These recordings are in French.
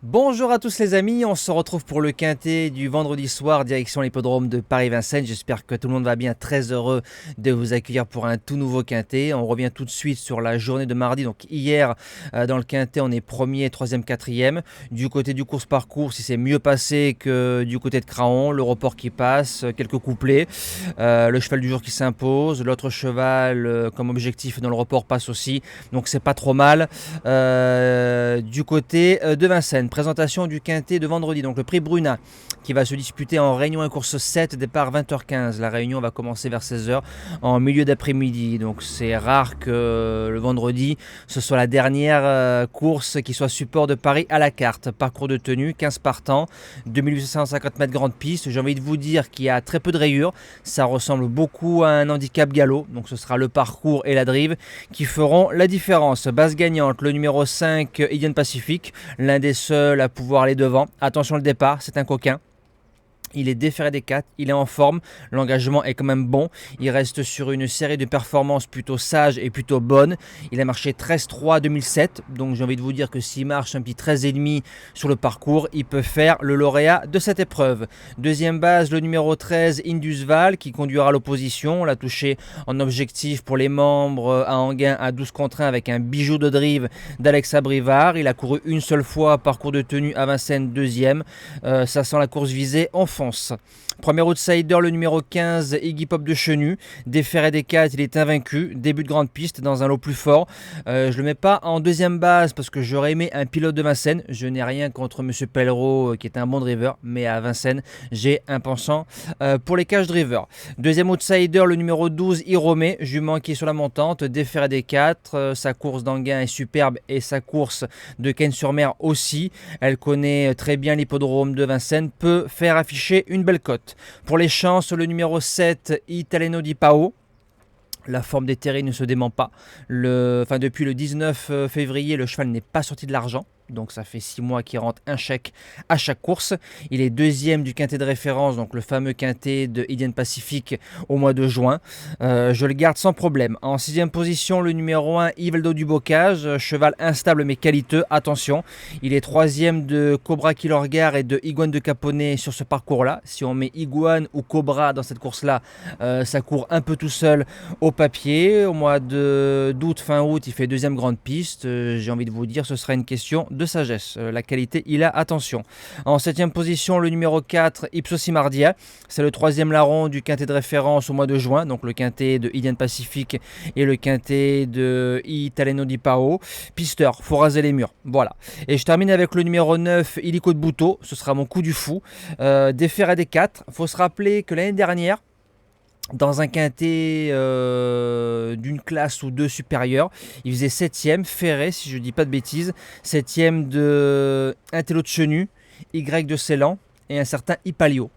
Bonjour à tous les amis, on se retrouve pour le quintet du vendredi soir direction l'hippodrome de Paris-Vincennes. J'espère que tout le monde va bien, très heureux de vous accueillir pour un tout nouveau quintet. On revient tout de suite sur la journée de mardi. Donc hier dans le quintet on est premier, troisième, quatrième. Du côté du course-parcours, si c'est mieux passé que du côté de Craon, le report qui passe, quelques couplets, le cheval du jour qui s'impose, l'autre cheval comme objectif dans le report passe aussi, donc c'est pas trop mal. Du côté de Vincennes, présentation du quintet de vendredi, donc le prix Bruna qui va se disputer en réunion et course 7, départ 20h15. La réunion va commencer vers 16h en milieu d'après-midi, donc c'est rare que le vendredi ce soit la dernière course qui soit support de Paris à la carte. Parcours de tenue, 15 partants, 2850 mètres grande piste. J'ai envie de vous dire qu'il y a très peu de rayures, ça ressemble beaucoup à un handicap galop, donc ce sera le parcours et la drive qui feront la différence. Base gagnante, le numéro 5, Indian Pacific, l'un des seuls à pouvoir aller devant. Attention le départ, c'est un coquin. Il est déféré des 4, il est en forme, l'engagement est quand même bon, il reste sur une série de performances plutôt sages et plutôt bonnes. Il a marché 13-3 2007, donc j'ai envie de vous dire que s'il marche un petit 13,5 sur le parcours, il peut faire le lauréat de cette épreuve. Deuxième base, le numéro 13, Indusval, qui conduira l'opposition. On l'a touché en objectif pour les membres à Anguin à 12 contre 1 avec un bijou de drive d'Alexa Brivard. Il a couru une seule fois, parcours de tenue à Vincennes, deuxième. Ça sent la course visée en France. Premier outsider, le numéro 15, Iggy Pop de Chenu. Déféré des 4, il est invaincu. Début de grande piste dans un lot plus fort. Je le mets pas en deuxième base parce que j'aurais aimé un pilote de Vincennes. Je n'ai rien contre Monsieur Pellereau qui est un bon driver, mais à Vincennes, j'ai un pensant pour les cash drivers. Deuxième outsider, le numéro 12, Iromé, jument qui est sur la montante. Déféré des 4, sa course d'Anguin est superbe et sa course de Cannes-sur-Mer aussi. Elle connaît très bien l'hippodrome de Vincennes, peut faire afficher une belle cote. Pour les chances, le numéro 7, Italeno di Pao. La forme des terriers ne se dément pas. Depuis le 19 février, le cheval n'est pas sorti de l'argent. Donc ça fait 6 mois qu'il rentre un chèque à chaque course. Il est deuxième du quintet de référence, donc le fameux quintet de Indian Pacific au mois de juin. Je le garde sans problème. En sixième position, le numéro 1, Ivaldo du Bocage, cheval instable mais qualiteux. Attention, il est troisième de Cobra Kilorgar et de Iguane de Caponnet sur ce parcours-là. Si on met Iguane ou Cobra dans cette course-là, ça court un peu tout seul au papier. Au mois d'août, fin août, il fait deuxième grande piste. J'ai envie de vous dire, ce sera une question de sagesse. La qualité, il a attention. En septième position, le numéro 4, Ipsossimardia. C'est le troisième larron du quintet de référence au mois de juin, donc le quintet de Indian Pacific et le quintet de Italeno di Pao. Pisteur, faut raser les murs. Voilà. Et je termine avec le numéro 9, Illico de Bouteau. Ce sera mon coup du fou. Déféré des 4. Faut se rappeler que l'année dernière, dans un quintet d'une classe ou deux supérieure, il faisait 7ème, ferré si je ne dis pas de bêtises, 7ème de Intello de Chenu, Y de Ceylan et un certain Ipalio.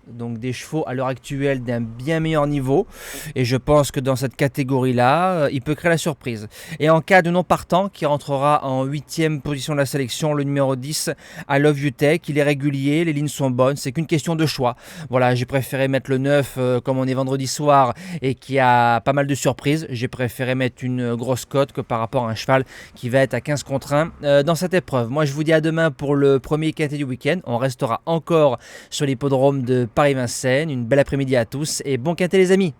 Donc des chevaux à l'heure actuelle d'un bien meilleur niveau, et je pense que dans cette catégorie-là, il peut créer la surprise. Et en cas de non partant, qui rentrera en 8ème position de la sélection, le numéro 10, I Love You Tech, il est régulier, les lignes sont bonnes, c'est qu'une question de choix. Voilà, j'ai préféré mettre le 9, comme on est vendredi soir, et qui a pas mal de surprises, j'ai préféré mettre une grosse cote que par rapport à un cheval qui va être à 15 contre 1 dans cette épreuve. Moi je vous dis à demain pour le premier quintet du week-end, on restera encore sur l'hippodrome de Paris-Vincennes. Une belle après-midi à tous et bon quintet les amis.